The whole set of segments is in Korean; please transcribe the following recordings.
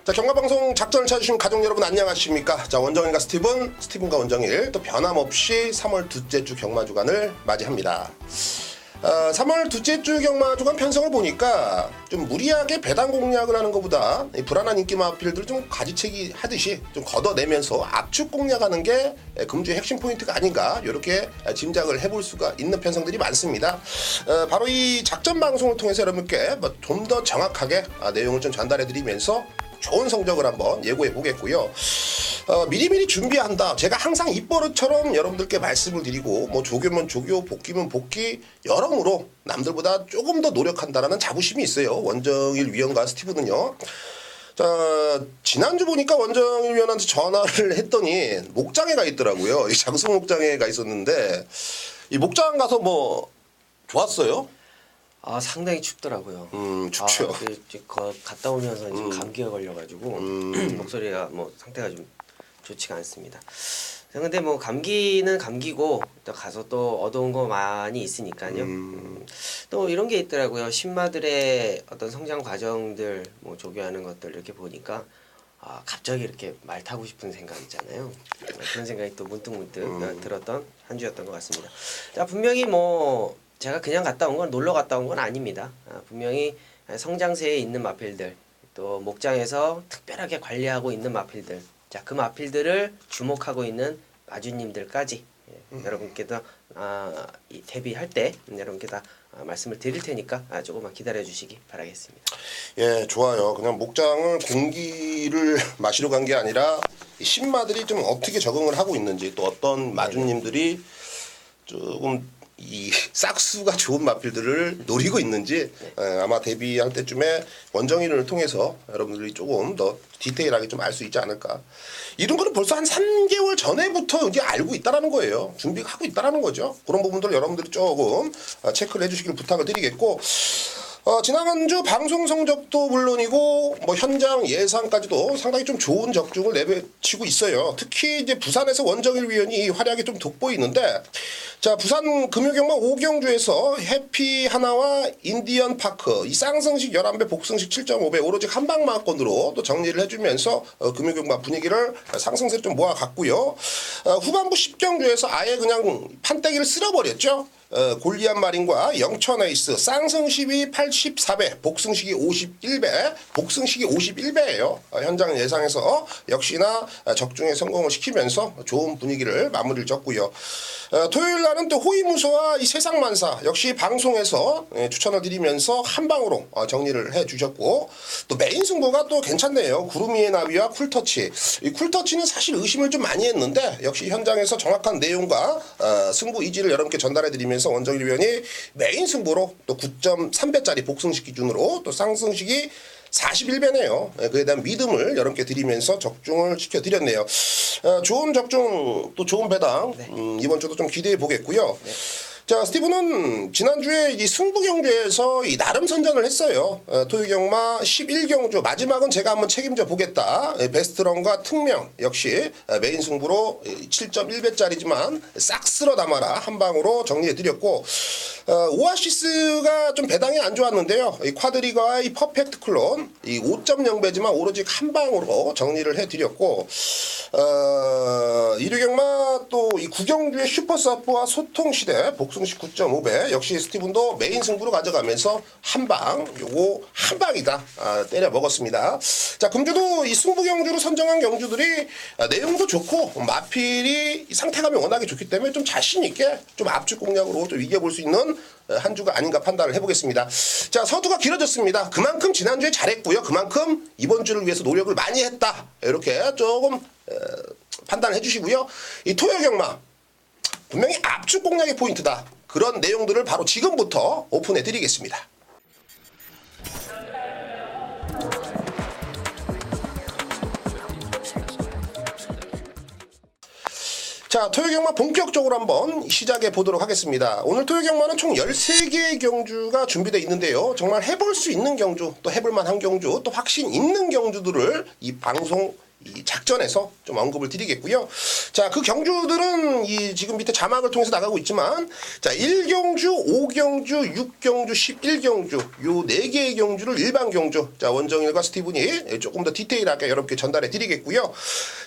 자, 경마방송 작전을 찾으신 가족 여러분 안녕하십니까? 자, 원정일과 스티븐과 원정일 또 변함없이 3월 둘째 주 경마주간을 맞이합니다. 3월 둘째 주 경마주간 편성을 보니까 좀 무리하게 배당 공략을 하는 것보다 불안한 인기 마필들을 좀 가지채기 하듯이 좀 걷어내면서 압축 공략하는 게 금주의 핵심 포인트가 아닌가 이렇게 짐작을 해볼 수가 있는 편성들이 많습니다. 바로 이 작전 방송을 통해서 여러분께 좀 더 정확하게 내용을 좀 전달해드리면서 좋은 성적을 한번 예고해 보겠고요. 미리미리 준비한다. 제가 항상 입버릇처럼 여러분들께 말씀을 드리고 뭐 조교면 조교, 복귀면 복귀 여러모로 남들보다 조금 더 노력한다라는 자부심이 있어요. 원정일 위원과 스티브는요. 자, 지난주 보니까 원정일 위원한테 전화를 했더니 목장에 가 있더라고요. 이 장수 목장에 가 있었는데 이 목장 가서 뭐 좋았어요? 상당히 춥더라고요. 춥죠. 갔다 오면서 지금 감기가 걸려가지고 목소리가 뭐 상태가 좀 좋지가 않습니다. 근데 뭐 감기는 감기고 또 가서 또 얻어온 거 많이 있으니까요. 또 이런 게 있더라고요. 신마들의 어떤 성장 과정들 뭐 조교하는 것들 이렇게 보니까 갑자기 이렇게 말 타고 싶은 생각 있잖아요. 그런 생각이 또 문득 들었던 한 주였던 것 같습니다. 자, 분명히 뭐 제가 그냥 갔다 온 건 놀러 갔다 온 건 아닙니다. 분명히 성장세에 있는 마필들 또 목장에서 특별하게 관리하고 있는 마필들, 자, 그 마필들을 주목하고 있는 마주님들까지 여러분께도 데뷔할 때 여러분께 다 말씀을 드릴 테니까 조금만 기다려 주시기 바라겠습니다. 예, 좋아요. 그냥 목장을 공기를 마시러 간 게 아니라 신마들이 좀 어떻게 적응을 하고 있는지 또 어떤 마주님들이 조금 이 싹수가 좋은 마필들을 노리고 있는지 아마 데뷔할 때쯤에 원정일을 통해서 여러분들이 조금 더 디테일하게 좀 알 수 있지 않을까. 이런 거는 벌써 한 3개월 전에부터 이제 알고 있다라는 거예요. 준비하고 있다라는 거죠. 그런 부분들을 여러분들이 조금 체크를 해주시길 부탁을 드리겠고, 지난주 방송 성적도 물론이고 뭐 현장 예상까지도 상당히 좀 좋은 적중을 내비치고 있어요. 특히 이제 부산에서 원정일 위원이 활약이 좀 돋보이는데, 자, 부산 금요경마 5경주에서 해피 하나와 인디언 파크 이 쌍승식 11배 복승식 7.5배 오로지 한방마건으로 또 정리를 해주면서 금요경마 분위기를 상승세로 좀 모아갔고요. 후반부 10경주에서 아예 그냥 판때기를 쓸어버렸죠. 골리앗 마린과 영천 에이스 쌍승식이 84배 복승식이 51배 복승식이 51배예요. 현장 예상에서 역시나 적중에 성공을 시키면서 좋은 분위기를 마무리를 졌고요. 토요일 날은 또 호위무서와 이 세상만사 역시 방송에서 추천을 드리면서 한방으로 정리를 해주셨고, 또 메인 승부가 또 괜찮네요. 구름이의 나비와 쿨터치. 이 쿨터치는 사실 의심을 좀 많이 했는데 역시 현장에서 정확한 내용과 승부 이지를 여러분께 전달해드리면서 원정일 위원이 메인 승부로 또 9.3배짜리 복승식 기준으로 또 상승식이 41배네요. 그에 대한 믿음을 여러분께 드리면서 적중을 시켜드렸네요. 좋은 적중 또 좋은 배당 이번 주도 좀 기대해 보겠고요. 자, 스티브는 지난주에 이 승부경주에서 이 나름 선전을 했어요. 토요경마 11경주 마지막은 제가 한번 책임져 보겠다. 베스트런과 특명 역시 메인 승부로 7.1배짜리지만 싹 쓸어 담아라 한 방으로 정리해 드렸고, 오아시스가 좀 배당이 안 좋았는데요. 이 쿼드리거와 이 퍼펙트 클론 이 5.0배지만 오로지 한 방으로 정리를 해 드렸고, 일요경마 또 이 구경주의 슈퍼서프와 소통시대 복승식 9.5배 역시 스티븐도 메인 승부로 가져가면서 한방 요거 한방이다 때려 먹었습니다. 자, 금주도 이 승부경주로 선정한 경주들이 내용도 좋고 마필이 상태감이 워낙에 좋기 때문에 좀 자신있게 좀 압축 공략으로 좀 이겨볼 수 있는 한 주가 아닌가 판단을 해보겠습니다. 자, 서두가 길어졌습니다. 그만큼 지난주에 잘했고요. 그만큼 이번 주를 위해서 노력을 많이 했다. 이렇게 조금 판단을 해주시고요. 이 토요경마 분명히 압축 공략의 포인트다. 그런 내용들을 바로 지금부터 오픈해 드리겠습니다. 자, 토요경마 본격적으로 한번 시작해 보도록 하겠습니다. 오늘 토요경마는 총 13개의 경주가 준비되어 있는데요. 정말 해볼 수 있는 경주, 또 해볼 만한 경주, 또 확신 있는 경주들을 이 방송 이 작전에서 좀 언급을 드리겠고요. 자, 그 경주들은 이 지금 밑에 자막을 통해서 나가고 있지만 자, 1경주, 5경주, 6경주, 11경주 요 4개의 경주를 일반 경주 자, 원정일과 스티븐이 조금 더 디테일하게 여러분께 전달해 드리겠고요.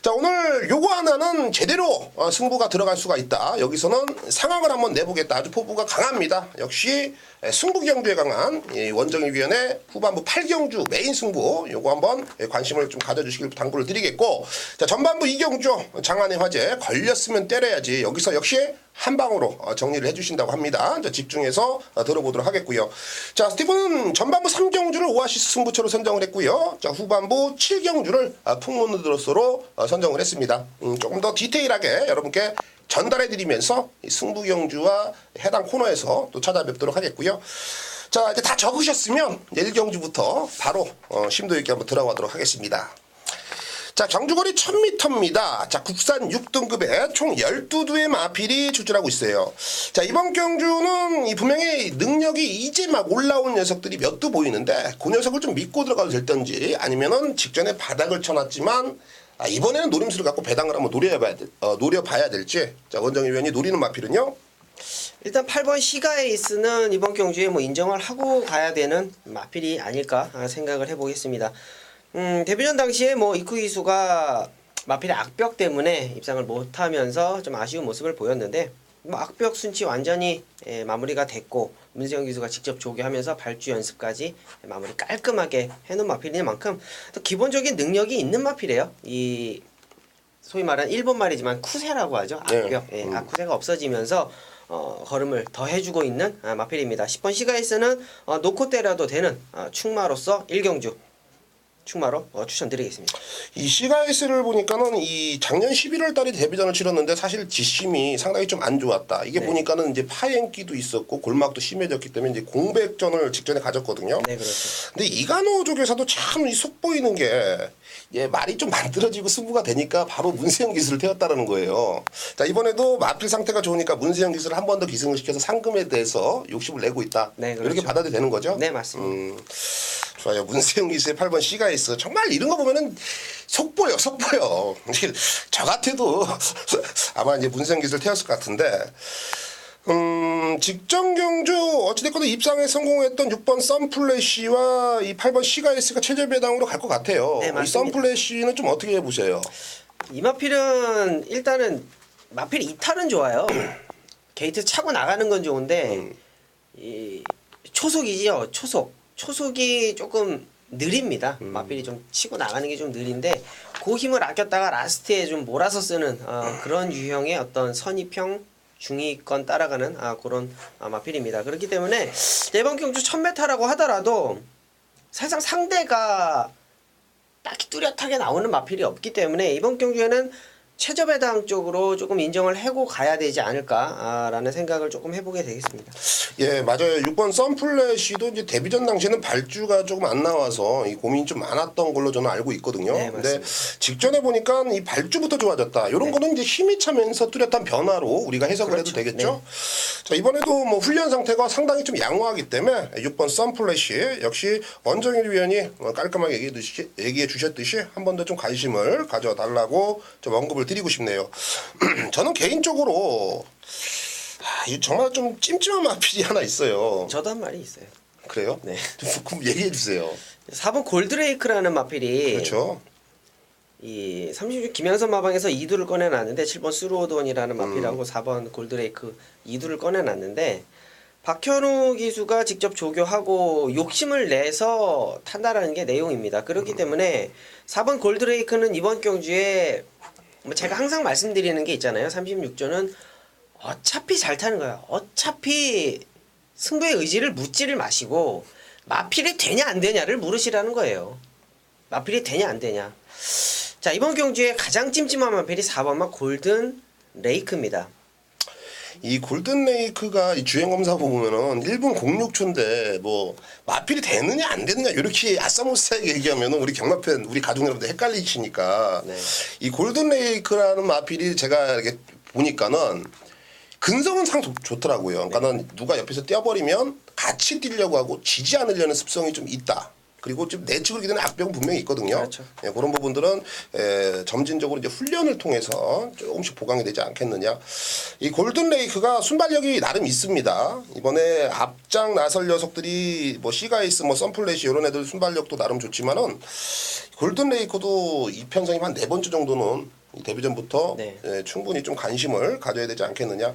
자, 오늘 요거 하나는 제대로 승부가 들어갈 수가 있다. 여기서는 상황을 한번 내보겠다. 아주 포부가 강합니다. 역시 승부 경주에 강한 원정일위원회 후반부 8경주 메인 승부 요거 한번 관심을 좀 가져주시길 당부를 드리겠고 자 전반부 2경주 장안의 화제 걸렸으면 때려야지 여기서 역시 한 방으로 정리를 해주신다고 합니다. 자, 집중해서 들어보도록 하겠고요. 자 스티븐은 전반부 3경주를 오아시스 승부처로 선정을 했고요. 자 후반부 7경주를 풍문드로서로 선정을 했습니다. 조금 더 디테일하게 여러분께 전달해드리면서 승부 경주와 해당 코너에서 또 찾아뵙도록 하겠고요. 자 이제 다 적으셨으면 1경주부터 바로 심도 있게 한번 들어가도록 하겠습니다. 자 경주거리 1000m입니다. 자 국산 6등급에 총 12두의 마필이 출전하고 있어요. 자 이번 경주는 분명히 능력이 이제 막 올라온 녀석들이 몇 두 보이는데 그 녀석을 좀 믿고 들어가도 될던지 아니면은 직전에 바닥을 쳐놨지만 이번에는 노림수를 갖고 배당을 한번 노려봐야 될지 자 원정희 위원이 노리는 마필은요. 일단 8번 시가에이스는 이번 경주에 뭐 인정을 하고 가야 되는 마필이 아닐까 생각을 해보겠습니다. 데뷔전 당시에 뭐 이쿠 기수가 마필의 악벽 때문에 입상을 못하면서 좀 아쉬운 모습을 보였는데 뭐 악벽 순치 완전히 마무리가 됐고 문세영 기수가 직접 조교하면서 발주 연습까지 마무리 깔끔하게 해놓은 마필인 만큼 또 기본적인 능력이 있는 마필이에요. 이 소위 말하는 일본 말이지만 쿠세라고 하죠. 악벽. 네. 쿠세가 없어지면서 걸음을 더 해주고 있는 마필입니다. 10번 시가에스는 놓고 때려도 되는 충마로서 1경주 충마로 추천드리겠습니다. 이 시가에스를 보니까는 이 작년 11월 달에 데뷔전을 치렀는데 사실 뒷심이 상당히 좀 안 좋았다. 이게 네. 보니까는 이제 파행기도 있었고 골막도 심해졌기 때문에 이제 공백전을 직전에 가졌거든요. 네, 그렇죠. 근데 이간호 쪽에서도 참 속 보이는 게 말이 좀 만들어지고 승부가 되니까 바로 문세영 기술을 태웠다라는 거예요. 자 이번에도 마필 상태가 좋으니까 문세영 기술을 한 번 더 기승을 시켜서 상금에 대해서 욕심을 내고 있다. 네, 그렇죠. 이렇게 받아도 되는 거죠? 네, 맞습니다. 좋아요. 문세영 기수의 8번 시가에스 정말 이런 거 보면은 속 보여. 저 같아도 아마 이제 문세영 기수를 태웠을 것 같은데 직전 경주 어찌됐건 입상에 성공했던 6번 썬플래시와 이 8번 시가에스가 최저 배당으로 갈 것 같아요. 네, 이 썬플래시는 좀 어떻게 해보세요? 이 마필은 일단은 마필 이탈은 좋아요. 게이트 차고 나가는 건 좋은데 이 초속이지요. 초속이 조금 느립니다. 마필이 좀 치고 나가는 게 좀 느린데 그 힘을 아꼈다가 라스트에 좀 몰아서 쓰는 그런 유형의 어떤 선입형 중위권 따라가는 그런 마필입니다. 그렇기 때문에 이번 경주 1000m라고 하더라도 사실상 상대가 딱히 뚜렷하게 나오는 마필이 없기 때문에 이번 경주에는 최저 배당 쪽으로 조금 인정을 하고 가야 되지 않을까라는 생각을 조금 해보게 되겠습니다. 예, 맞아요. 6번 썬플래시도 이제 데뷔전 당시에는 발주가 조금 안 나와서 이 고민이 좀 많았던 걸로 저는 알고 있거든요. 네, 근데 맞습니다. 직전에 보니까 이 발주부터 좋아졌다. 이런 거는 이제 힘이 차면서 뚜렷한 변화로 우리가 해석을 해도 되겠죠. 자, 이번에도 뭐 훈련 상태가 상당히 좀 양호하기 때문에 6번 썬플래시 역시 원정일 위원이 깔끔하게 얘기해 주셨듯이 한 번 더 좀 관심을 가져달라고 좀 언급을 드리고 싶네요. 저는 개인적으로 정말 좀 찜찜한 마필이 하나 있어요. 저도 한 말이 있어요. 그래요? 네. 좀 얘기해 주세요. 4번 골드레이크라는 마필이 그렇죠. 이 36 김양선 마방에서 2두를 꺼내놨는데 7번 스루오돈이라는 마필하고 4번 골드레이크 2두를 꺼내놨는데 박현우 기수가 직접 조교하고 욕심을 내서 탄다라는 게 내용입니다. 그렇기 때문에 4번 골드레이크는 이번 경주에 뭐 제가 항상 말씀드리는 게 있잖아요. 36조는 어차피 잘 타는 거야. 어차피 승부의 의지를 묻지를 마시고 마필이 되냐 안 되냐를 물으시라는 거예요. 마필이 되냐 안 되냐. 자 이번 경주에 가장 찜찜한 마필이 4번만 골든 레이크입니다. 이 골든 레이크가 이 주행 검사 보면은 1분 06초인데 뭐 마필이 되느냐 안 되느냐 이렇게 아싸모스하게 얘기하면은 우리 경마팬 우리 가족 여러분들 헷갈리시니까 네. 이 골든 레이크라는 마필이 제가 이렇게 보니까는 근성은 상 좋더라고요. 그러니까는 누가 옆에서 뛰어버리면 같이 뛰려고 하고 지지 않으려는 습성이 좀 있다. 그리고 좀 내측으로 기대는 악병은 분명히 있거든요. 그렇죠. 예, 그런 부분들은 점진적으로 이제 훈련을 통해서 조금씩 보강이 되지 않겠느냐. 이 골든 레이크가 순발력이 나름 있습니다. 이번에 앞장 나설 녀석들이 뭐 시가이스, 뭐 선플래시 이런 애들 순발력도 나름 좋지만은 골든 레이크도 이편성이 한 4번째 정도는 이 데뷔전부터 네. 충분히 좀 관심을 가져야 되지 않겠느냐.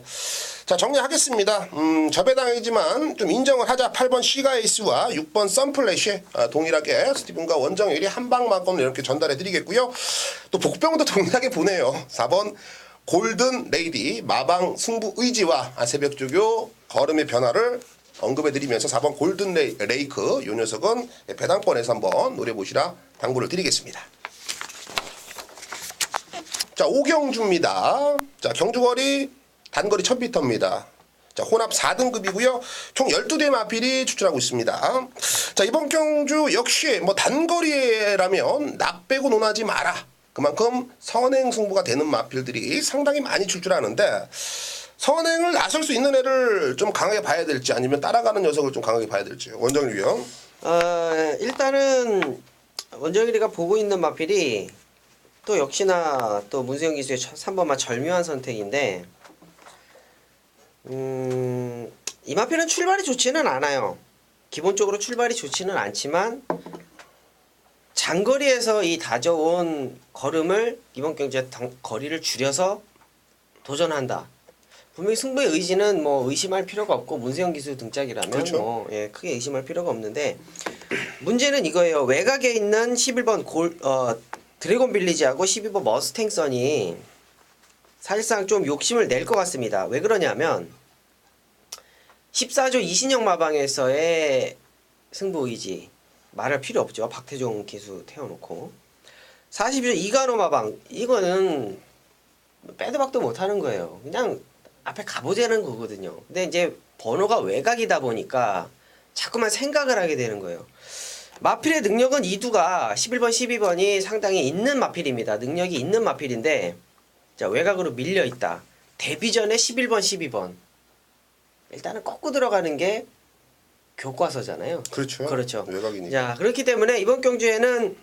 자, 정리하겠습니다. 저배당이지만 좀 인정을 하자. 8번 시가에이스와 6번 썬플래시 동일하게 스티븐과 원정일이 한방만권을 이렇게 전달해 드리겠고요. 또 복병도 동일하게 보내요. 4번 골든 레이디 마방 승부 의지와 새벽조교 걸음의 변화를 언급해 드리면서 4번 골든 레이크 요 녀석은 배당권에서 한번 노려보시라 당부를 드리겠습니다. 자, 오경주입니다. 자, 경주거리 단거리 1000m입니다. 자, 혼합 4등급이고요. 총 12대의 마필이 출전하고 있습니다. 자, 이번 경주 역시 뭐 단거리라면 나 빼고 논하지 마라. 그만큼 선행 승부가 되는 마필들이 상당히 많이 출전하는데 선행을 나설 수 있는 애를 좀 강하게 봐야 될지 아니면 따라가는 녀석을 좀 강하게 봐야 될지. 원정일 위원. 일단은 원정일이가 보고 있는 마필이 또 역시나 또 문세영 기수의 3번마 절묘한 선택인데 이 마필은 출발이 좋지는 않아요. 기본적으로 출발이 좋지는 않지만 장거리에서 이 다져온 걸음을 이번 경주에 거리를 줄여서 도전한다. 분명히 승부의 의지는 뭐 의심할 필요가 없고 문세영 기수 등짝이라면 그렇죠. 뭐 크게 의심할 필요가 없는데 문제는 이거예요. 외곽에 있는 11번 드래곤 빌리지하고 12번 머스탱선이 사실상 좀 욕심을 낼 것 같습니다. 왜 그러냐면 14조 이신영 마방에서의 승부 의지 말할 필요 없죠. 박태종 기수 태워놓고 42조 이간호 마방 이거는 빼도 박도 못하는 거예요. 그냥 앞에 가보자는 거거든요. 근데 이제 번호가 외곽이다 보니까 자꾸만 생각을 하게 되는 거예요. 마필의 능력은 이두가 11번, 12번이 상당히 있는 마필입니다. 능력이 있는 마필인데 자, 외곽으로 밀려 있다. 데뷔전에 11번, 12번. 일단은 꺾고 들어가는 게 교과서잖아요. 그렇죠. 그렇죠. 외곽이니까. 자, 그렇기 때문에 이번 경주에는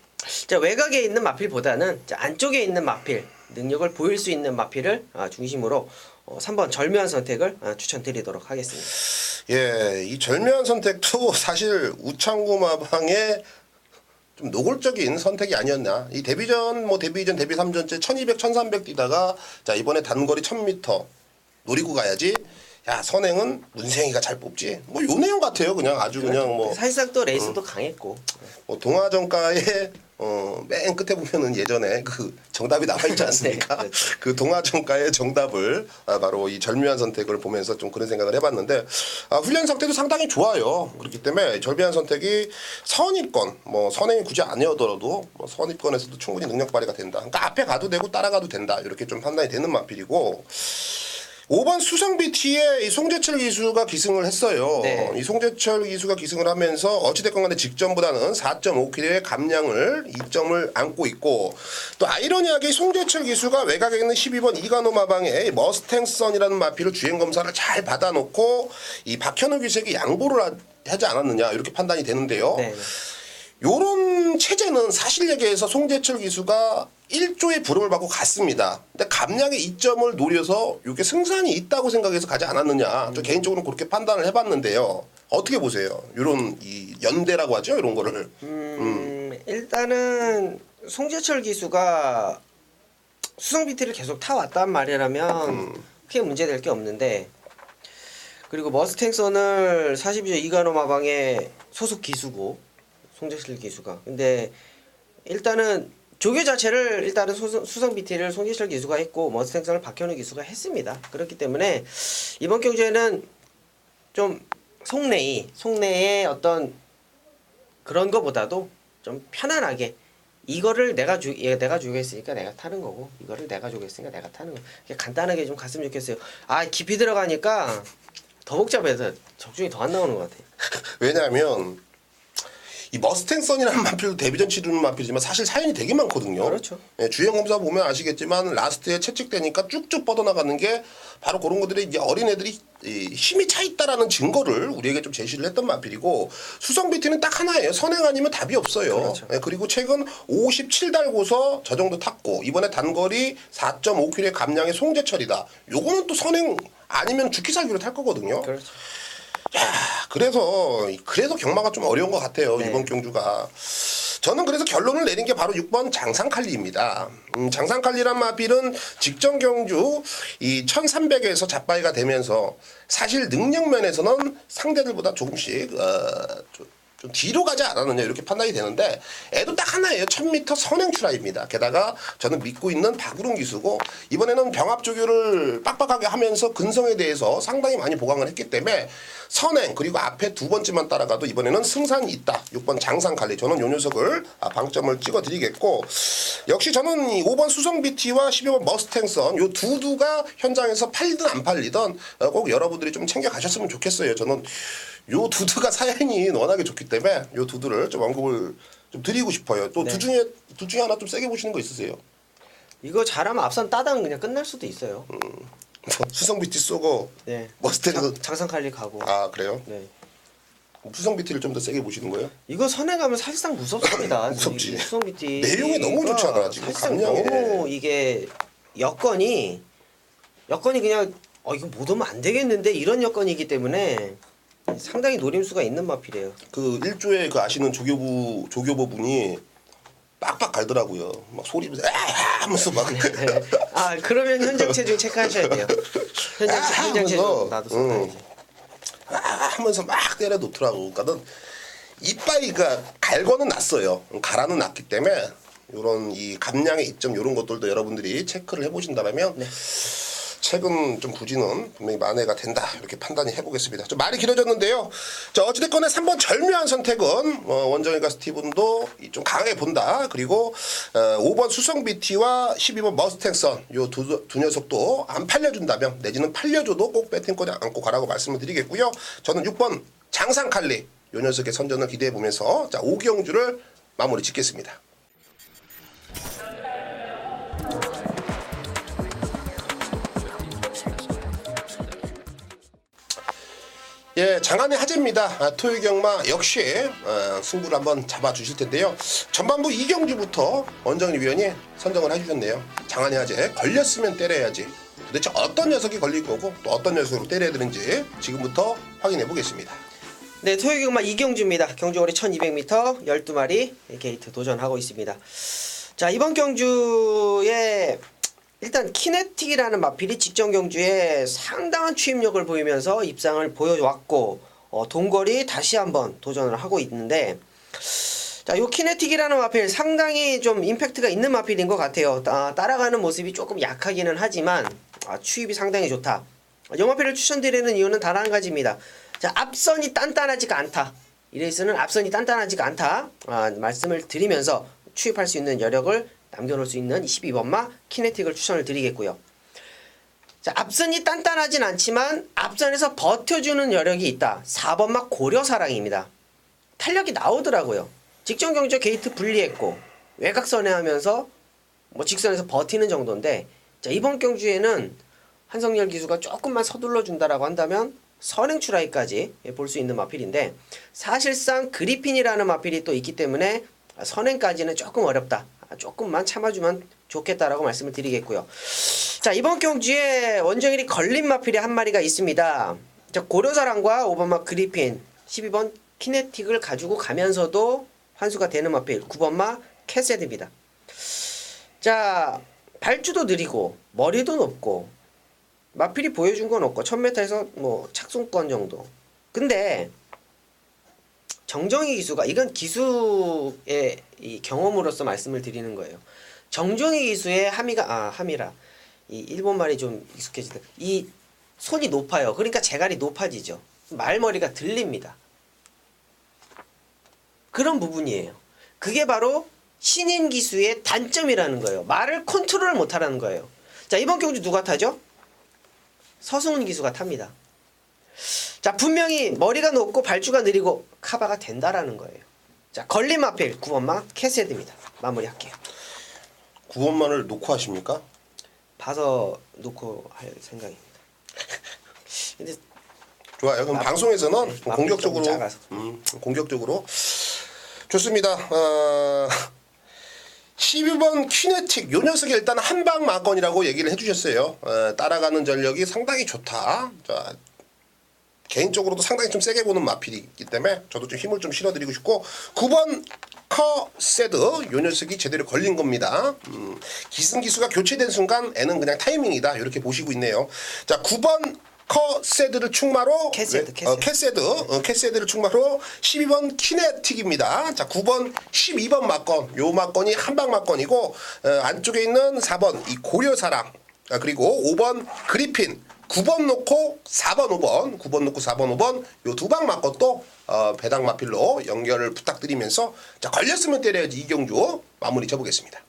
자, 외곽에 있는 마필보다는 자, 안쪽에 있는 마필, 능력을 보일 수 있는 마필을 중심으로 3번 절묘한 선택을 추천드리도록 하겠습니다. 예, 이 절묘한 선택도 사실 우창구 마방의 좀 노골적인 선택이 아니었나. 이 데뷔전, 데뷔 3전째 1200, 1300 뛰다가 자, 이번에 단거리 1000m 노리고 가야지. 야, 선행은 문세영이가 잘 뽑지. 뭐 요 내용 같아요. 그냥 아주 그냥 뭐 사실상 또 레이스도 강했고. 동아정가의 맨 끝에 보면은 예전에 그 정답이 나와 있지 않습니까? 네, 그렇죠. 그 동아정가의 정답을 바로 이 절묘한 선택을 보면서 좀 그런 생각을 해봤는데 훈련 상태도 상당히 좋아요. 그렇기 때문에 절묘한 선택이 선입권, 뭐 선행이 굳이 아니어더라도 뭐 선입권에서도 충분히 능력 발휘가 된다. 그러니까 앞에 가도 되고 따라가도 된다. 이렇게 좀 판단이 되는 마필이고. 5번 수성BT의 이 송재철 기수가 기승을 했어요. 네. 이 송재철 기수가 기승을 하면서 어찌됐건 간에 직전보다는 4.5kg의 감량을 2점을 안고 있고 또 아이러니하게 송재철 기수가 외곽에 있는 12번 이간호 마방의 머스탱선이라는 마필을 주행 검사를 잘 받아놓고 이 박현우 기수에게 양보를 하지 않았느냐 이렇게 판단이 되는데요. 네. 요런 체제는 사실 얘기해서 송재철 기수가 1조의 부름을 받고 갔습니다. 근데 감량의 이점을 노려서 이게 승산이 있다고 생각해서 가지 않았느냐. 저 개인적으로는 그렇게 판단을 해봤는데요. 어떻게 보세요? 이런 이 연대라고 하죠, 이런 거를. 일단은 송재철 기수가 수성 BT를 계속 타왔단 말이라면 크게 문제될 게 없는데 그리고 머스탱선을 42조 이간호 마방의 소속 기수고 송재철 기수가 근데 일단은 조교 자체를 일단은 수성 BT를 송재철 기수가 했고 머스탱선을 박현우 기수가 했습니다. 그렇기 때문에 이번 경주에는 좀 속내의 어떤 그런 거보다도 좀 편안하게 이거를 내가 주겠으니까 내가 타는 거고 이거를 내가 주겠으니까 내가 타는 거 간단하게 좀 갔으면 좋겠어요. 깊이 들어가니까 더 복잡해서 적중이 더 안 나오는 것 같아요. 왜냐하면 이 머스탱선이라는 마필도 데뷔전 치르는 마필이지만 사실 사연이 되게 많거든요. 그렇죠. 예, 주행 검사 보면 아시겠지만 라스트에 채찍대니까 쭉쭉 뻗어나가는 게 바로 그런 것들이 이제 어린애들이 힘이 차 있다라는 증거를 우리에게 좀 제시를 했던 마필이고 수성 BT는 딱 하나예요. 선행 아니면 답이 없어요. 그렇죠. 예, 그리고 최근 57달고서 저 정도 탔고 이번에 단거리 4.5km의 감량의 송재철이다. 요거는 또 선행 아니면 죽기 살기로 탈 거거든요. 그렇죠. 그래서 경마가 좀 어려운 것 같아요. 네. 이번 경주가. 저는 그래서 결론을 내린 게 바로 6번 장상칼리입니다. 장상칼리란 마필은 직전 경주 이 1300에서 잡바이가 되면서 사실 능력 면에서는 상대들보다 조금씩 좀 뒤로 가지 않았느냐 이렇게 판단이 되는데 애도 딱 하나예요. 1000m 선행 출하입니다. 게다가 저는 믿고 있는 박우룡 기수고 이번에는 병합 조교를 빡빡하게 하면서 근성에 대해서 상당히 많이 보강을 했기 때문에 선행 그리고 앞에 두 번째만 따라가도 이번에는 승산이 있다. 6번 장상칼리 저는 요 녀석을 방점을 찍어드리겠고 역시 저는 이 5번 수성 BT와 12번 머스탱선 요 두가 현장에서 팔리든 안 팔리든 꼭 여러분들이 좀 챙겨 가셨으면 좋겠어요. 저는 요 두가 사연이 워낙에 좋기 때문에 요 두를 좀 언급을 좀 드리고 싶어요. 또 두 네. 중에 하나 좀 세게 보시는 거 있으세요? 이거 잘하면 앞선 따당 그냥 끝날 수도 있어요. 수성 BT 쏘고 네. 머스탱선 장상칼리 가고. 아 그래요? 네. 수성 BT를 좀 더 세게 보시는 거예요? 이거 선에 가면 사실상 무섭습니다. 무섭지. 이 수성 BT 내용이 너무 좋지 않아, 지금 사실상 감량에. 너무 이게 여건이 그냥 이거 못 오면 안 되겠는데 이런 여건이기 때문에 상당히 노림수가 있는 마필이에요. 그 일조에 그 아시는 조교부 분이 빡빡 갈더라고요. 막 소리 하면서 막 아 그러면 현장 체중 체크하셔야 돼요. 현장 체중 하면서, 나도 쏟아야지. 하면서 막 때려 놓더라고. 그러니까는 이빠이가 갈거는 났어요. 가라는 났기 때문에 요런 이 감량의 이점 요런 것들도 여러분들이 체크를 해보신다면 네. 최근 좀 부진은 분명히 만회가 된다 이렇게 판단이 해보겠습니다. 좀 말이 길어졌는데요. 자 어찌됐거나 3번 절묘한 선택은 원정이가 스티븐도 좀 강하게 본다. 그리고 5번 수성 BT와 12번 머스탱선 요 두 녀석도 안 팔려준다면 내지는 팔려줘도 꼭 배팅권에 안고 가라고 말씀을 드리겠고요. 저는 6번 장상칼리 요 녀석의 선전을 기대해 보면서 자 5경주를 마무리 짓겠습니다. 예, 장안의 화제입니다. 토요경마 역시 승부를 한번 잡아주실 텐데요. 전반부 2경주부터 원정리 위원이 선정을 해주셨네요. 장안의 화제 걸렸으면 때려야지. 도대체 어떤 녀석이 걸릴 거고 또 어떤 녀석으로 때려야 되는지 지금부터 확인해 보겠습니다. 네, 토요경마 이경주입니다. 경주거리 1200m 12마리 게이트 도전하고 있습니다. 자, 이번 경주에 일단 키네틱이라는 마필이 직전 경주에 상당한 추임력을 보이면서 입상을 보여왔고 동거리 다시 한번 도전을 하고 있는데 자, 요 키네틱이라는 마필 상당히 좀 임팩트가 있는 마필인 것 같아요. 따라가는 모습이 조금 약하기는 하지만 추입이 상당히 좋다. 이 마필을 추천드리는 이유는 단 한 가지입니다. 자, 앞선이 단단하지가 않다. 이 레이스는 앞선이 단단하지가 않다. 말씀을 드리면서 추입할 수 있는 여력을 남겨놓을 수 있는 22번마 키네틱을 추천을 드리겠고요. 자, 앞선이 단단하진 않지만 앞선에서 버텨주는 여력이 있다. 4번마 고려사랑입니다. 탄력이 나오더라고요. 직전 경주 게이트 분리했고 외곽선에 하면서 뭐 직선에서 버티는 정도인데 자, 이번 경주에는 한성열 기수가 조금만 서둘러 준다라고 한다면 선행 출하이까지 볼 수 있는 마필인데 사실상 그리핀이라는 마필이 또 있기 때문에 선행까지는 조금 어렵다. 조금만 참아주면 좋겠다라고 말씀을 드리겠고요. 자, 이번 경주에 원정일이 걸린 마필이 한 마리가 있습니다. 자, 고려사랑과 5번마 그리핀, 12번 키네틱을 가지고 가면서도 환수가 되는 마필 9번마 캐세드입니다. 자, 발주도 느리고 머리도 높고 마필이 보여준 건 없고 1000m에서 뭐 착순권 정도. 근데 정정희 기수가 이건 기수의 이 경험으로서 말씀을 드리는 거예요. 정정희 기수의 함이라 이 일본 말이 좀 익숙해지다. 이 손이 높아요. 그러니까 재갈이 높아지죠. 말머리가 들립니다. 그런 부분이에요. 그게 바로 신인 기수의 단점이라는 거예요. 말을 컨트롤 못하라는 거예요. 자, 이번 경주 누가 타죠? 서승훈 기수가 탑니다. 자, 분명히 머리가 높고 발주가 느리고 카바가 된다라는 거예요. 자, 걸림 마필 9번마 캐세드입니다. 마무리할게요. 9번만을 놓고 하십니까? 봐서 놓고 할 생각입니다. 근데 좋아요. 그럼 방송에서는 네, 공격적으로 마필이 좀 작아서. 공격적으로 좋습니다. 12번 키네틱 요 녀석이 일단 한방 마건이라고 얘기를 해주셨어요. 따라가는 전력이 상당히 좋다. 자, 개인적으로도 상당히 좀 세게 보는 마필이기 때문에 저도 좀 힘을 좀 실어드리고 싶고 9번 커세드 요 녀석이 제대로 걸린 겁니다. 기승기수가 교체된 순간 애는 그냥 타이밍이다 이렇게 보시고 있네요. 자 9번 커세드를 충마로 캐세드를 충마로 12번 키네틱입니다. 자 9번 12번 막건 요 막건이 한방 막건이고 안쪽에 있는 4번 이 고려사랑 그리고 5번 그리핀 9번 놓고 4번 5번 9번 놓고 4번 5번 요 두 방 맞고 배당 마필로 연결을 부탁드리면서 자 걸렸으면 때려야지 이경주 마무리 쳐보겠습니다.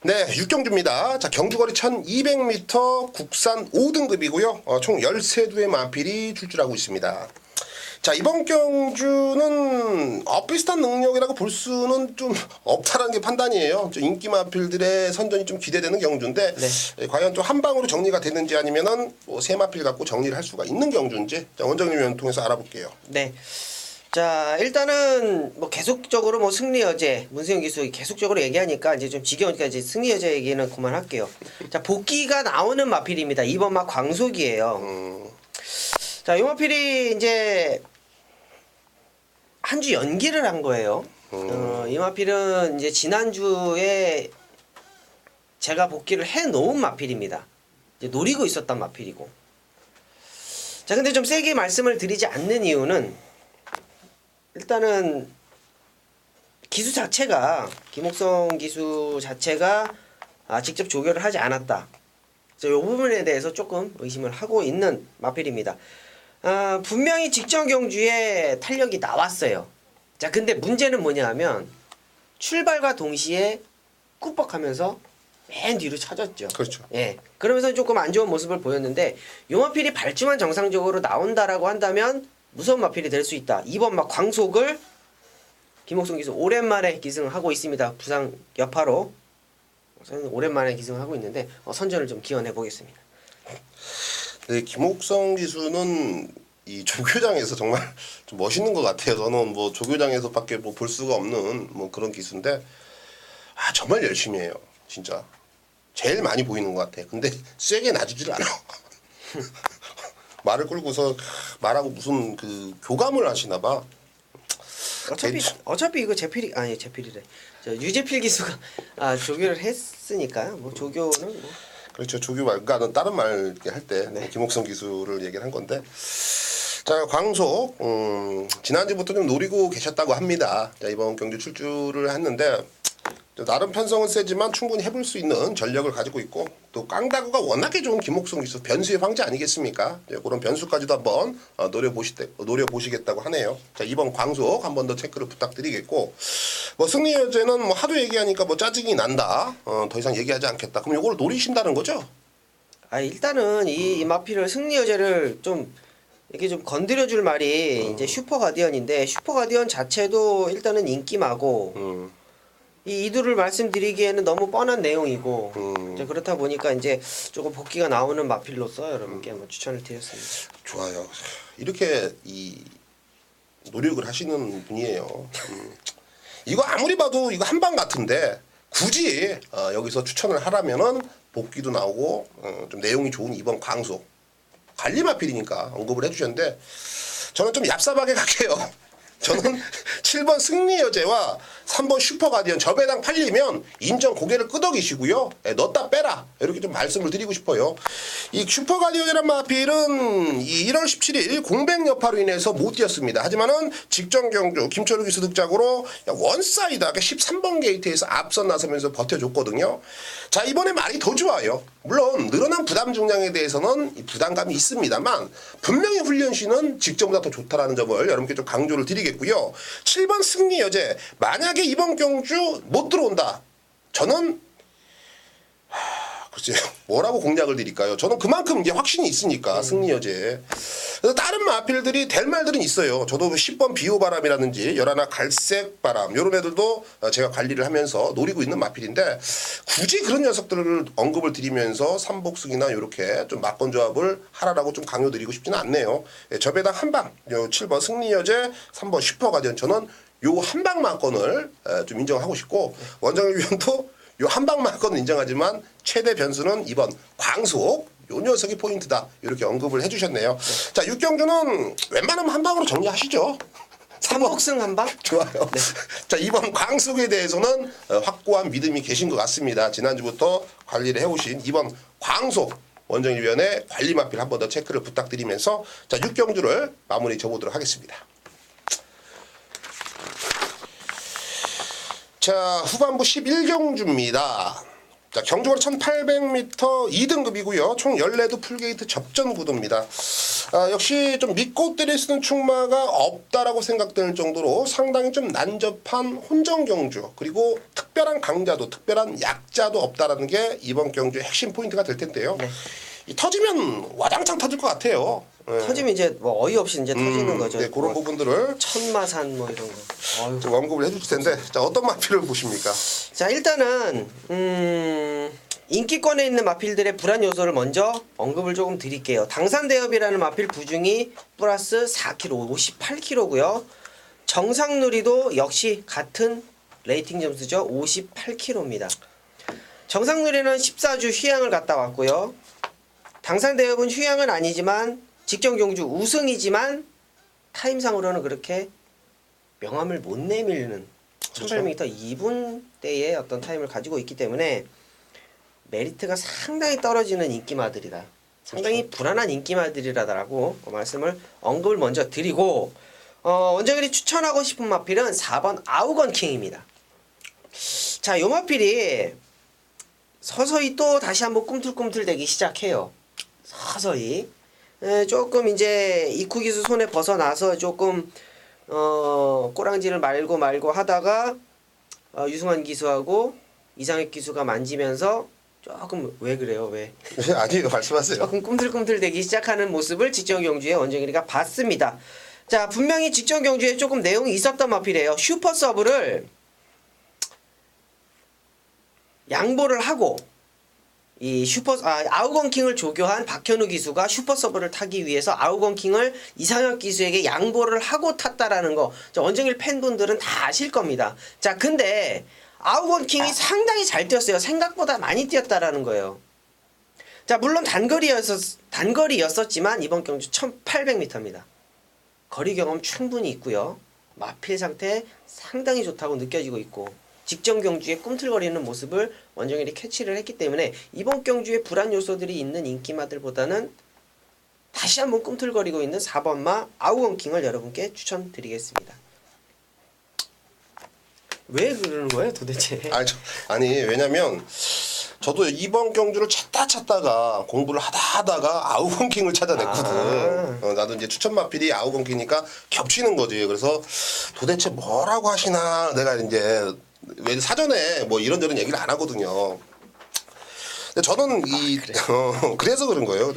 네, 6경주입니다. 자, 경주거리 1200m 국산 5등급이고요. 총 13두의 마필이 출주하고 있습니다. 자, 이번 경주는 비슷한 능력이라고 볼 수는 좀 없다라는 게 판단이에요. 인기 마필들의 선전이 좀 기대되는 경주인데 네. 과연 좀 한 방으로 정리가 되는지 아니면은 세 마필 갖고 정리를 할 수가 있는 경주인지 자, 원장님 통해서 알아볼게요. 네. 자, 일단은 뭐 계속적으로 뭐 승리 여제, 문세영 기수 계속적으로 얘기하니까 이제 좀 지겨우니까 이제 승리 여제 얘기는 그만할게요. 자, 복귀가 나오는 마필입니다. 이번 막 광속이에요. 자, 이 마필이 이제 한 주 연기를 한 거예요. 이 마필은 이제 지난주에 제가 복귀를 해 놓은 마필입니다. 이제 노리고 있었던 마필이고. 자, 근데 좀 세게 말씀을 드리지 않는 이유는 일단은 기수 자체가 김옥성 기수 자체가 직접 조교를 하지 않았다. 이 부분에 대해서 조금 의심을 하고 있는 마필입니다. 분명히 직전 경주에 탄력이 나왔어요. 자, 근데 문제는 뭐냐 하면 출발과 동시에 꾹뻑하면서 맨 뒤로 쳐졌죠. 그렇죠. 예. 그러면서 조금 안 좋은 모습을 보였는데 요 마필이 발주만 정상적으로 나온다라고 한다면 무서운 마필이 될 수 있다. 이번 막 광속을 김옥성 기수 오랜만에 기승을 하고 있습니다. 부상 여파로 오랜만에 기승을 하고 있는데 선전을 좀 기원해 보겠습니다. 네, 김옥성 기수는 이 조교장에서 정말 좀 멋있는 것 같아요. 저는 뭐 조교장에서밖에 뭐 볼 수가 없는 뭐 그런 기수인데 정말 열심히 해요. 진짜 제일 많이 보이는 것 같아. 근데 세게 놔주질 않아. 말을 끌고서 말하고 무슨 그 교감을 하시나 봐. 어차피 이거 제필이래. 저 유재필 기수가 조교를 했으니까 뭐 조교는 뭐 그렇죠. 조교 말과는 다른 말 할 때 네. 김옥성 기수를 얘기를 한 건데. 자, 광속 지난주부터 좀 노리고 계셨다고 합니다. 자, 이번 경주 출주를 했는데 나름 편성은 세지만 충분히 해볼 수 있는 전력을 가지고 있고 또 깡다구가 워낙에 좋은 김옥성 기수 변수의 황제 아니겠습니까? 그런 변수까지도 한번 노려보시겠다고 하네요. 자, 이번 광속 한 번 더 체크를 부탁드리겠고 뭐 승리 여제는 뭐 하도 얘기하니까 뭐 짜증이 난다. 더 이상 얘기하지 않겠다. 그럼 요거를 노리신다는 거죠? 일단은 이 마필을 승리 여제를 좀 이렇게 좀 건드려줄 말이 이제 슈퍼 가디언인데 슈퍼 가디언 자체도 일단은 인기마고 이 이두를 말씀드리기에는 너무 뻔한 내용이고 이제 그렇다 보니까 이제 조금 복귀가 나오는 마필로서 여러분께 한번 추천을 드렸습니다. 좋아요. 이렇게 이 노력을 하시는 분이에요. 이거 아무리 봐도 이거 한방 같은데 굳이 여기서 추천을 하라면은 복귀도 나오고 좀 내용이 좋은 이번 광속 관리마필이니까 언급을 해주셨는데 저는 좀 얍삽하게 갈게요. 저는 7번 승리여제와 3번 슈퍼가디언 저 배당 팔리면 인정 고개를 끄덕이시고요. 넣었다 빼라 이렇게 좀 말씀을 드리고 싶어요. 이 슈퍼가디언이란 마필은 이 1월 17일 공백 여파로 인해서 못 뛰었습니다. 하지만은 직전 경주 김철우 기수 득작으로 원사이드하게 13번 게이트에서 앞선 나서면서 버텨줬거든요. 자, 이번에 말이 더 좋아요. 물론 늘어난 부담 중량에 대해서는 이 부담감이 있습니다만 분명히 훈련시는 직전보다 더 좋다라는 점을 여러분께 좀 강조를 드리겠고요. 7번 승리 여제 만약에 이번 경주 못 들어온다. 저는 글쎄요. 뭐라고 공략을 드릴까요? 저는 그만큼 이제 확신이 있으니까 승리 여제. 그래서 다른 마필들이 될 말들은 있어요. 저도 10번 비호바람이라든지 11화 갈색바람 이런 애들도 제가 관리를 하면서 노리고 있는 마필인데 굳이 그런 녀석들을 언급을 드리면서 삼복승이나 이렇게 좀 막건 조합을 하라라고 좀 강요드리고 싶지는 않네요. 예, 저배당 한방 7번 승리 여제 3번 슈퍼가디언 저는 요 한방 막건을 좀 인정하고 싶고 원정일 위원도 요 한방 막건은 인정하지만 최대 변수는 2번 광속 요 녀석이 포인트다 이렇게 언급을 해주셨네요. 자 6경주는 웬만하면 한방으로 정리하시죠. 삼복승 한방? 좋아요. 네. 자 2번 광속에 대해서는 확고한 믿음이 계신 것 같습니다. 지난주부터 관리를 해오신 2번 광속 원정일 위원의 관리 마필 한 번 더 체크를 부탁드리면서 자 6경주를 마무리 줘보도록 하겠습니다. 자 후반부 11경주입니다. 자 경주거리 1800m 2등급이고요. 총 14도 풀게이트 접전 구도입니다. 역시 좀 믿고 때릴 수 있는 충마가 없다라고 생각될 정도로 상당히 좀 난접한 혼전 경주 그리고 특별한 강자도 특별한 약자도 없다라는 게 이번 경주의 핵심 포인트가 될 텐데요. 네. 이 터지면 와장창 터질 것 같아요. 네. 터지면 이제 뭐 어이없이 이제 터지는 거죠. 네, 그런 부분들을 천마산 뭐 이런 거. 어휴. 좀 언급을 해주실 텐데 자 어떤 마필을 보십니까? 자 일단은 인기권에 있는 마필들의 불안 요소를 먼저 언급을 조금 드릴게요. 당산대협이라는 마필 부중이 플러스 4kg, 58kg고요. 정상누리도 역시 같은 레이팅 점수죠. 58kg입니다. 정상누리는 14주 휴양을 갔다 왔고요. 당산대협은 휴양은 아니지만 직전 경주 우승이지만 타임상으로는 그렇게 명함을 못 내밀는 1800m 2분대의 어떤 타임을 가지고 있기 때문에 메리트가 상당히 떨어지는 인기마들이다. 상당히 불안한 인기마들이라고 말씀을 언급을 먼저 드리고 원정일이 추천하고 싶은 마필은 4번 아우건킹입니다. 자, 요 마필이 서서히 또 다시 한번 꿈틀꿈틀대기 시작해요. 서서히 조금 이제 이쿠기수 손에 벗어나서 조금 꼬랑지를 말고 하다가 유승환 기수하고 이상혁 기수가 만지면서 조금 왜 그래요 왜? 아니요 말씀하세요. 조금 꿈틀꿈틀대기 시작하는 모습을 직전 경주에 원정일이가 봤습니다. 자 분명히 직전 경주에 조금 내용이 있었던 마필이에요. 슈퍼 서브를 양보를 하고 이 아우건킹을 조교한 박현우 기수가 슈퍼 서브를 타기 위해서 아우건킹을 이상혁 기수에게 양보를 하고 탔다라는 거 원정일 팬분들은 다 아실 겁니다. 자 근데 아우건킹이 상당히 잘 뛰었어요. 생각보다 많이 뛰었다라는 거예요. 자 물론 단거리였었지만 이번 경주 1800m입니다. 거리 경험 충분히 있고요. 마필 상태 상당히 좋다고 느껴지고 있고 직전 경주에 꿈틀거리는 모습을 원정일이 캐치를 했기 때문에 이번 경주에 불안 요소들이 있는 인기마들보다는 다시 한번 꿈틀거리고 있는 4번마 아우건킹을 여러분께 추천드리겠습니다. 왜 그러는 거예요 도대체? 아니 왜냐면 저도 이번 경주를 찾다가 공부를 하다가 아우건킹을 찾아냈거든. 나도 이제 추천 마필이 아우건킹이니까 겹치는 거지. 그래서 도대체 뭐라고 하시나 내가 이제 왜 사전에 뭐 이런저런 얘기를 안 하거든요. 근데 저는 그래서 그런 거예요.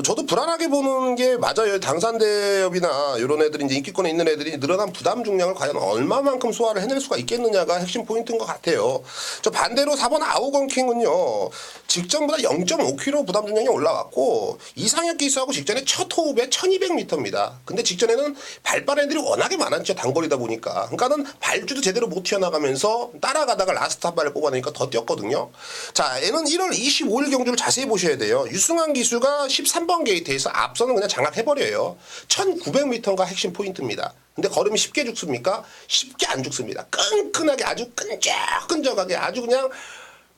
저도 불안하게 보는 게 맞아요. 당산대협이나 이런 애들이 이제 인기권에 있는 애들이 늘어난 부담 중량을 과연 얼마만큼 소화를 해낼 수가 있겠느냐가 핵심 포인트인 것 같아요. 저 반대로 4번 아우건킹은요. 직전보다 0.5kg 부담 중량이 올라왔고 이상혁 기수하고 직전에 첫 호흡에 1200m입니다. 근데 직전에는 발빠른 애들이 워낙에 많았죠. 단거리다 보니까. 그러니까는 발주도 제대로 못 튀어나가면서 따라가다가 라스트 한 발을 뽑아내니까 더 뛰었거든요. 자, 얘는 1월 25일 경주를 자세히 보셔야 돼요. 유승환 기수가 13번 게이트에서 앞서는 그냥 장악해버려요. 1900m가 핵심 포인트입니다. 근데 걸음이 쉽게 죽습니까? 쉽게 안 죽습니다. 끈끈하게 아주 끈적끈적하게 아주 그냥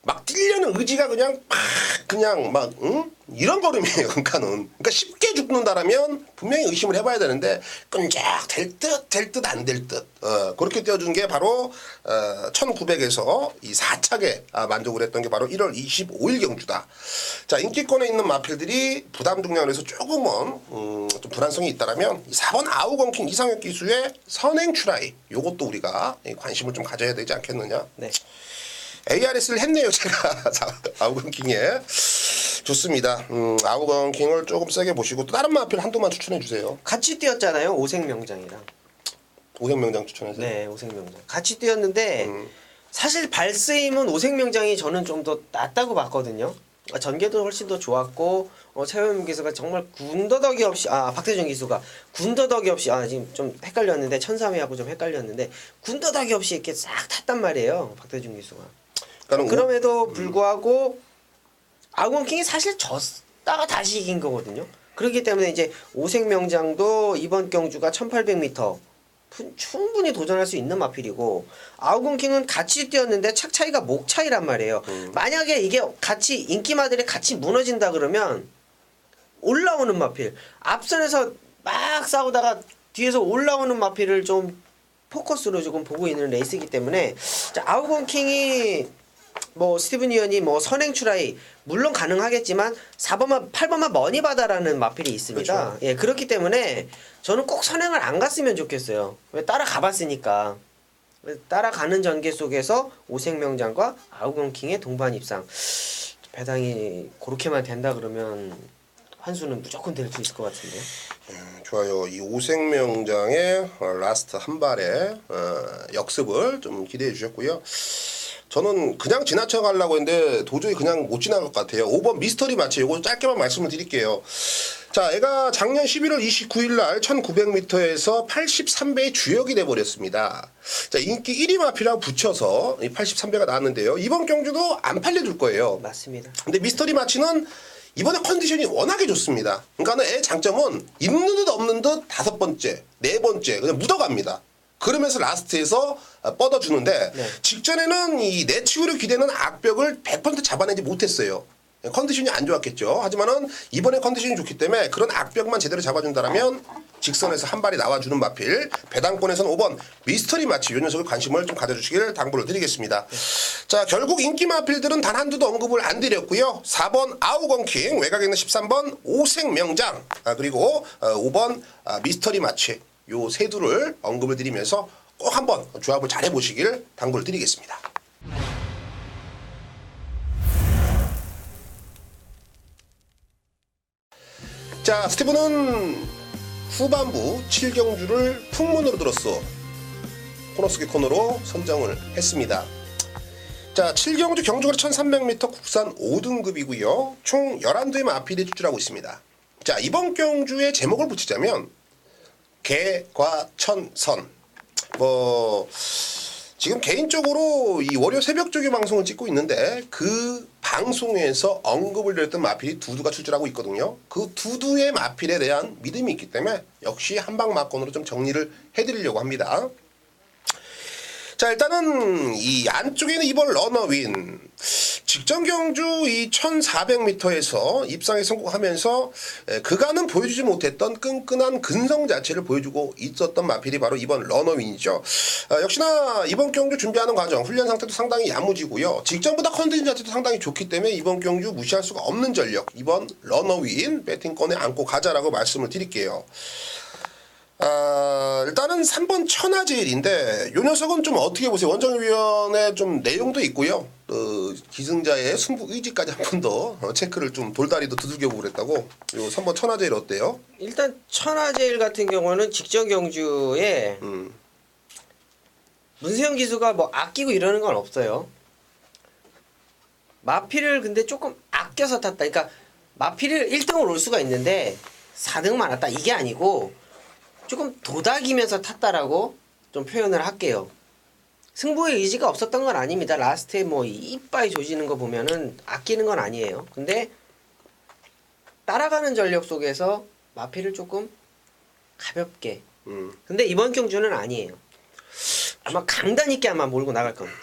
막 뛰려는 의지가 그냥 막 이런 걸음이에요. 그러니까 쉽게 죽는다라면 분명히 의심을 해봐야 되는데 끈적 될 듯 안 될 듯 그렇게 띄워준 게 바로 1900에서 이 4착에 만족을 했던 게 바로 1월 25일 경주다. 자 인기권에 있는 마필들이 부담 중량에서 조금은 좀 불안성이 있다라면 4번 아우건킹 이상혁 기수의 선행 추라이 요것도 우리가 관심을 좀 가져야 되지 않겠느냐. 네. ARS를 했네요 제가 아우건킹에. 좋습니다. 아우건킹을 조금 세게 보시고 또 다른 마필 한두만 추천해 주세요. 같이 뛰었잖아요. 오색명장이랑. 오색명장 추천해주세요. 네, 오색명장. 같이 뛰었는데 사실 발스임은 오색명장이 저는 좀 더 낫다고 봤거든요. 전개도 훨씬 더 좋았고 최효민 기수가 정말 군더더기 없이 박태준 기수가 군더더기 없이 지금 좀 헷갈렸는데 1003회하고 좀 헷갈렸는데 군더더기 없이 이렇게 싹 탔단 말이에요. 박태준 기수가. 그럼에도 불구하고 아우건킹이 사실 졌다가 다시 이긴 거거든요. 그렇기 때문에 이제 오색명장도 이번 경주가 1800m 충분히 도전할 수 있는 마필이고 아우건킹은 같이 뛰었는데 착 차이가 목 차이란 말이에요. 만약에 이게 같이 인기마들이 같이 무너진다 그러면 올라오는 마필 앞선에서 막 싸우다가 뒤에서 올라오는 마필을 좀 포커스로 조금 보고 있는 레이스이기 때문에 자, 아우건킹이 뭐 스티븐 위원이 뭐 선행 추라이 물론 가능하겠지만 4번만 8번만 머니바다라는 마필이 있습니다. 그렇죠. 예, 그렇기 때문에 저는 꼭 선행을 안 갔으면 좋겠어요. 왜 따라가 봤으니까. 따라가는 전개 속에서 오색명장과 아우건킹의 동반 입상. 배당이 그렇게만 된다 그러면 환수는 무조건 될 수 있을 것 같은데요. 좋아요. 이 오색명장의 라스트 한 발의 역습을 좀 기대해 주셨고요. 저는 그냥 지나쳐 가려고 했는데 도저히 그냥 못 지나갈 것 같아요. 5번 미스터리 마치 이거 짧게만 말씀을 드릴게요. 자, 애가 작년 11월 29일 날 1900m에서 83배의 주역이 돼버렸습니다. 자, 인기 1위 마피랑 붙여서 83배가 나왔는데요. 이번 경주도 안 팔려줄 거예요. 맞습니다. 근데 미스터리 마치는 이번에 컨디션이 워낙에 좋습니다. 그러니까 애 장점은 있는 듯 없는 듯 5번째, 4번째 그냥 묻어갑니다. 그러면서 라스트에서 뻗어주는데 네. 직전에는 이 내치우를 기대는 악벽을 100% 잡아내지 못했어요. 컨디션이 안 좋았겠죠. 하지만은 이번에 컨디션이 좋기 때문에 그런 악벽만 제대로 잡아준다라면 직선에서 한 발이 나와주는 마필 배당권에서는 5번 미스터리 마치 이 녀석을 관심을 좀 가져주시길 당부를 드리겠습니다. 자, 결국 인기 마필들은 단 한두도 언급을 안 드렸고요. 4번 아우건킹, 외곽에 있는 13번 오색명장, 그리고 5번 미스터리 마치 요 세 두를 언급을 드리면서 꼭 한번 조합을 잘 해보시길 당부를 드리겠습니다. 자, 스티브는 후반부 7경주를 풍문으로 들었어 코너 속의 코너로 선정을 했습니다. 자, 7경주 경주거리 1300m 국산 5등급이고요. 총 11두의 마필이 출전하고 있습니다. 자, 이번 경주의 제목을 붙이자면 개과천선. 지금 개인적으로 이 월요 새벽 조교 방송을 찍고 있는데 그 방송에서 언급을 드렸던 마필이 두두가 출전하고 있거든요. 그 두두의 마필에 대한 믿음이 있기 때문에 역시 한방 마건으로 좀 정리를 해드리려고 합니다. 자, 일단은 이 안쪽에는 이번 러너윈 직전 경주 이 1400m에서 입상에 성공하면서 그간은 보여주지 못했던 끈끈한 근성 자체를 보여주고 있었던 마필이 바로 이번 러너윈이죠. 역시나 이번 경주 준비하는 과정 훈련 상태도 상당히 야무지고요. 직전보다 컨디션 자체도 상당히 좋기 때문에 이번 경주 무시할 수가 없는 전력 이번 러너윈 배팅권에 안고 가자라고 말씀을 드릴게요. 일단은 3번 천하제일인데 요 녀석은 좀 어떻게 보세요? 원정위원회 좀 내용도 있고요. 기승자의 승부 의지까지 한 번 더 체크를 좀 돌다리도 두들겨보고 그랬다고. 요 3번 천하제일 어때요? 일단 천하제일 같은 경우는 직전 경주에 문세영 기수가 뭐 아끼고 이러는 건 없어요. 마필을 근데 조금 아껴서 탔다. 그러니까 마필을 1등을 올 수가 있는데 4등만 왔다 이게 아니고 조금 도닥이면서 탔다라고 좀 표현을 할게요. 승부의 의지가 없었던 건 아닙니다. 라스트에 뭐 이빨이 조지는 거 보면은 아끼는 건 아니에요. 근데 따라가는 전력 속에서 마필을 조금 가볍게. 근데 이번 경주는 아니에요. 아마 강단 있게 아마 몰고 나갈 겁니다.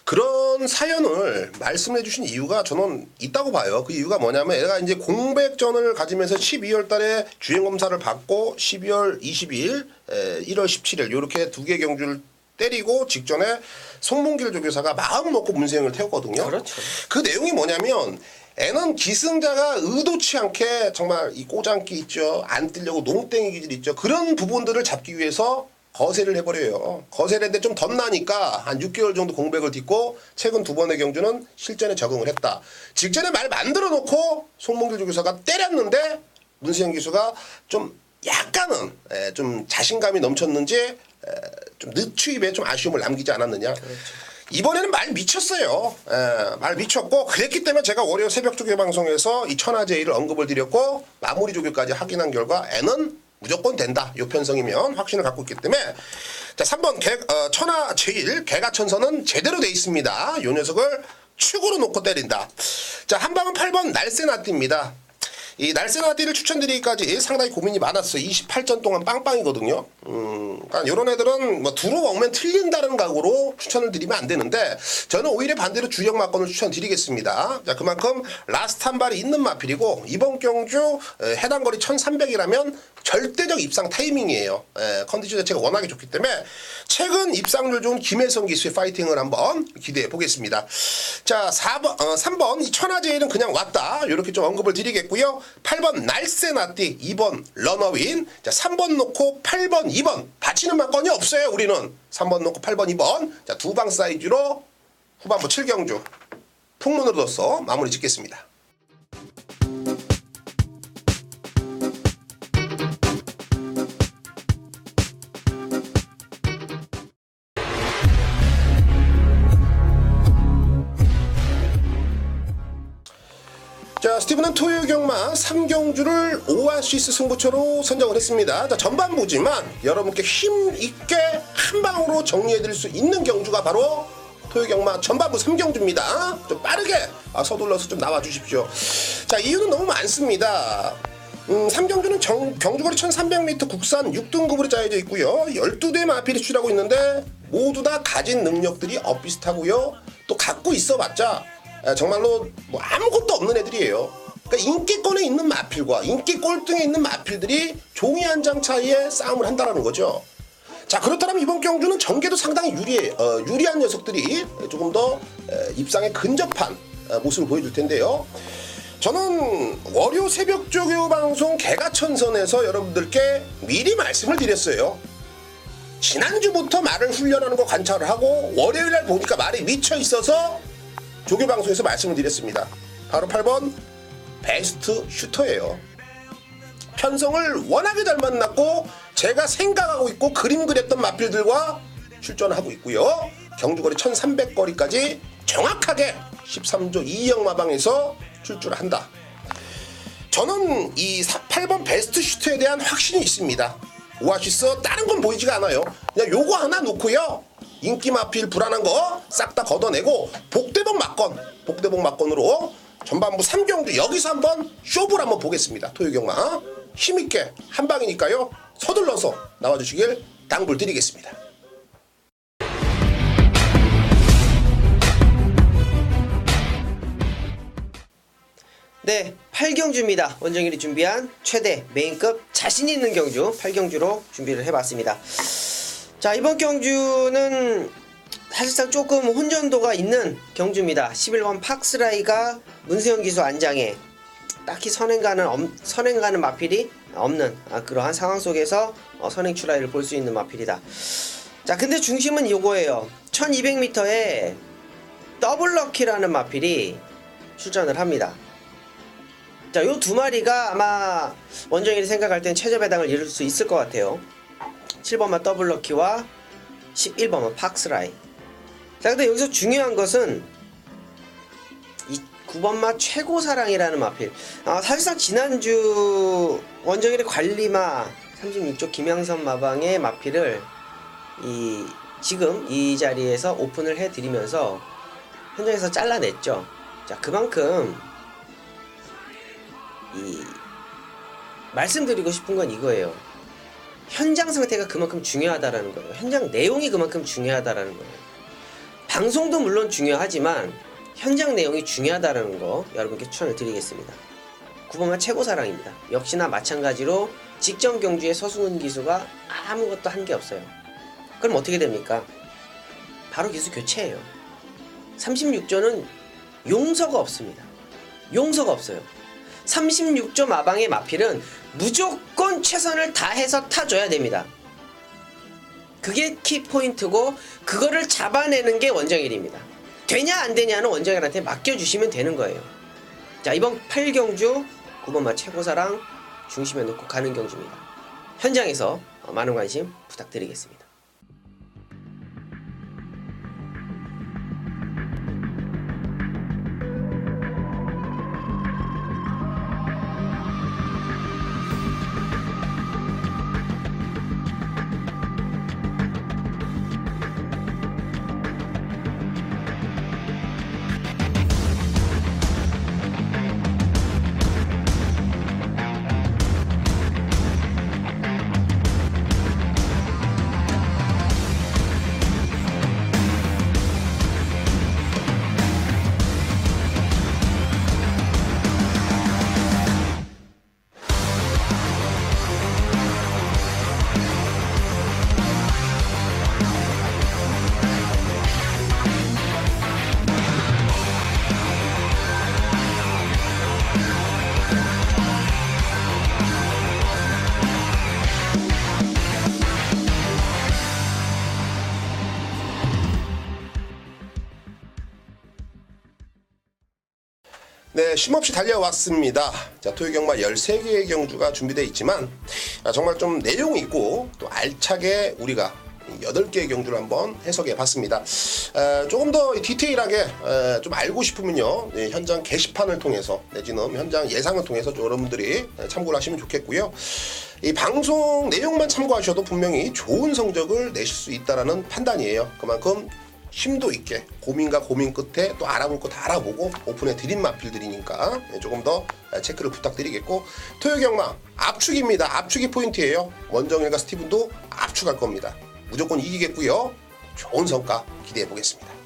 그런 사연을 말씀해 주신 이유가 저는 있다고 봐요. 그 이유가 뭐냐면 얘가 이제 공백전을 가지면서 12월 달에 주행 검사를 받고 12월 22일, 1월 17일 이렇게 두 개 경주를 때리고 직전에 송문길 조교사가 마음 먹고 문세영을 태웠거든요. 그렇죠. 그 내용이 뭐냐면 애는 기승자가 의도치 않게 정말 이 꼬장기 있죠. 안 뜨려고 농땡이 기질 있죠. 그런 부분들을 잡기 위해서 거세를 해버려요. 거세를 했는데 좀 덧나니까 한 6개월 정도 공백을 딛고 최근 두 번의 경주는 실전에 적응을 했다. 직전에 말 만들어 놓고 송몽길 조교사가 때렸는데 문세영 기수가 좀 약간은 좀 자신감이 넘쳤는지 좀 늦추입에 좀 아쉬움을 남기지 않았느냐. 그렇죠. 이번에는 말 미쳤어요. 말 미쳤고 그랬기 때문에 제가 월요 새벽 조교 방송에서 이 천하제일을 언급을 드렸고 마무리 조교까지 확인한 결과 N은 무조건 된다. 요 편성이면 확신을 갖고 있기 때문에 자 3번 천하제일 개가천선은 제대로 돼 있습니다. 요 녀석을 축으로 놓고 때린다. 자 한방은 8번 날쌘아띠입니다. 이 날쌘아띠를 추천드리기까지 상당히 고민이 많았어요. 28전 동안 빵빵이거든요. 그러니까 이런 애들은 뭐 두루 먹으면 틀린다는 각오로 추천을 드리면 안 되는데 저는 오히려 반대로 주력 막건을 추천드리겠습니다. 자 그만큼 라스트 한 발이 있는 마필이고 이번 경주 해당 거리 1300이라면 절대적 입상 타이밍이에요. 컨디션 자체가 워낙에 좋기 때문에 최근 입상률 좋은 김혜성 기수의 파이팅을 한번 기대해 보겠습니다. 자 3번 이 천하제일은 그냥 왔다. 이렇게 좀 언급을 드리겠고요. 8번 날쌘아띠, 2번 러너윈, 자 3번 놓고 8번, 2번 받치는 막건이 없어요. 우리는 3번 놓고 8번, 2번 자 두 방 사이즈로 후반부 7경주 풍문으로 둬서 마무리 짓겠습니다. 자, 스티브는 토요경마 3경주를 오아시스 승부처로 선정을 했습니다. 자, 전반부지만 여러분께 힘있게 한 방으로 정리해드릴 수 있는 경주가 바로 토요경마 전반부 3경주입니다. 좀 빠르게 서둘러서 좀 나와주십시오. 자, 이유는 너무 많습니다. 3경주는 경주거리 1300m 국산 6등급으로 짜여져 있고요. 12대 마필이 출하고 있는데 모두 다 가진 능력들이 엇비슷하고요. 또 갖고 있어봤자 정말로 뭐 아무것도 없는 애들이에요. 그러니까 인기권에 있는 마필과 인기 꼴등에 있는 마필들이 종이 한 장 차이에 싸움을 한다라는 거죠. 자 그렇다면 이번 경주는 전개도 상당히 유리한 녀석들이 조금 더 입상에 근접한 모습을 보여줄 텐데요. 저는 월요 새벽 조교 방송 개가천선에서 여러분들께 미리 말씀을 드렸어요. 지난주부터 말을 훈련하는 거 관찰을 하고 월요일날 보니까 말이 미쳐 있어서 조교 방송에서 말씀을 드렸습니다. 바로 8번 베스트 슈터예요. 편성을 워낙에 잘 만났고 제가 생각하고 있고 그림 그렸던 마필들과 출전하고 있고요. 경주거리 1300거리까지 정확하게 13조 2형 마방에서 출주를 한다. 저는 이 8번 베스트 슈터에 대한 확신이 있습니다. 오아시스 다른 건 보이지가 않아요. 그냥 요거 하나 놓고요. 인기 마필 불안한 거 싹 다 걷어내고 복대복 막건으로 전반부 3경주 여기서 한번 쇼부를 한번 보겠습니다. 토요경마 힘있게 한 방이니까요. 서둘러서 나와주시길 당부드리겠습니다. 네, 8경주입니다. 원정일이 준비한 최대 메인급 자신 있는 경주 8경주로 준비를 해봤습니다. 자, 이번 경주는 사실상 조금 혼전도가 있는 경주입니다. 11번 팍스라이가 문세영 기수 안장에 딱히 선행가는 마필이 없는 그러한 상황 속에서 선행 출하를 볼 수 있는 마필이다. 자, 근데 중심은 이거예요. 1200m에 더블럭키라는 마필이 출전을 합니다. 자, 요 두 마리가 아마 원정일이 생각할 땐 최저 배당을 이룰 수 있을 것 같아요. 7번마 더블럭키와 11번마 팍스라이. 자, 근데 여기서 중요한 것은 이 9번마 최고사랑이라는 마필. 사실상 지난주 원정일의 관리마 36조 김양선 마방의 마필을 지금 이 자리에서 오픈을 해드리면서 현장에서 잘라냈죠. 자, 그만큼 말씀드리고 싶은 건 이거예요. 현장 상태가 그만큼 중요하다라는 거예요. 현장 내용이 그만큼 중요하다라는 거예요. 방송도 물론 중요하지만 현장 내용이 중요하다라는 거 여러분께 추천을 드리겠습니다. 9번마 최고사랑입니다. 역시나 마찬가지로 직전 경주에 서승훈 기수가 아무것도 한 게 없어요. 그럼 어떻게 됩니까? 바로 기수 교체예요. 36조는 용서가 없습니다. 용서가 없어요. 36조 마방의 마필은 무조건 최선을 다해서 타줘야 됩니다. 그게 키포인트고 그거를 잡아내는 게 원정일입니다. 되냐 안 되냐는 원정일한테 맡겨주시면 되는 거예요. 자, 이번 8경주 9번마 최고사랑 중심에 놓고 가는 경주입니다. 현장에서 많은 관심 부탁드리겠습니다. 네, 쉼없이 달려왔습니다. 자, 토요경마 13개의 경주가 준비되어 있지만 정말 좀 내용 있고 또 알차게 우리가 8개의 경주를 한번 해석해 봤습니다. 조금 더 디테일하게 좀 알고 싶으면요, 현장 게시판을 통해서 내지는 현장 예상을 통해서 여러분들이 참고를 하시면 좋겠고요. 이 방송 내용만 참고하셔도 분명히 좋은 성적을 내실 수 있다라는 판단이에요. 그만큼 심도 있게 고민과 고민 끝에 또 알아볼 거 다 알아보고 오픈해 드린 마필들이니까 조금 더 체크를 부탁드리겠고, 토요경마 압축입니다. 압축이 포인트예요. 원정일과 스티븐도 압축할 겁니다. 무조건 이기겠고요. 좋은 성과 기대해 보겠습니다.